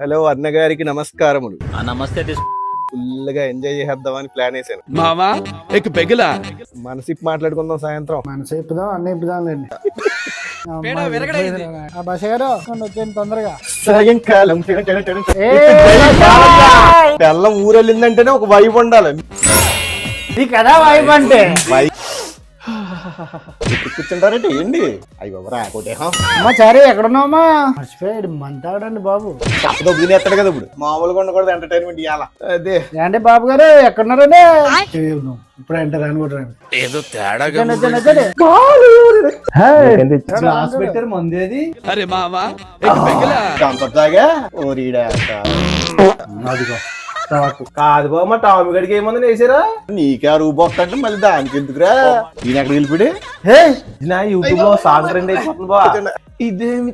Hello అన్న గారికి నమస్కారములు. నమస్తే. ఫుల్గా ఎంజాయ్ చేద్దామని ప్లాన్ వేసాను. మావా ఎక్ పెగిలా మనసిప్ మాట్లాడుకుందాం సాయంత్రం. మనసు ఇప్పుదాం అన్ని ఇప్పుదాం లేండి. బస్ గారు వచ్చేయండి తొందరగా. సాయంకాలం తెల్లం ఊరెళ్ళిందంటేనే ఒక వైబ్ ఉండాలి. ఇది కదా వైబ్ అంటే. కూర్చుంటారంటే ఏంటి అయ్యి బాబు రాకోటే అమ్మా చారీ ఎక్కడున్నావమ్మా? మర్చిపోయాడు మంతాడండి బాబు. తప్పదో బినేస్తాడు కదా ఇప్పుడు. మామూలుగా ఉండకూడదు ఎంటర్టైన్మెంట్ ఇవ్వాలా. అదే ఏంటి బాబు గారు ఎక్కడున్నారండి? ఇప్పుడు ఎంటర్ అనుకుంటారండి. ఏదో తేడా పెట్టారు మందేది. అరే మావా ఎక్ పెగిలా కంపట్లాగా ఓరీడా కాదు బాబు. మా టామి గడికి ఏమంది వేసారా? నీకే రూపు వస్తంటే మళ్ళీ దానికి ఎందుకురా? ఈయన ఎక్కడ వెళ్ళిపోయి నా యూట్యూబ్ లో సాంగ్ ట్రెండ్ అయిపోతుంది బా. ఇదేమి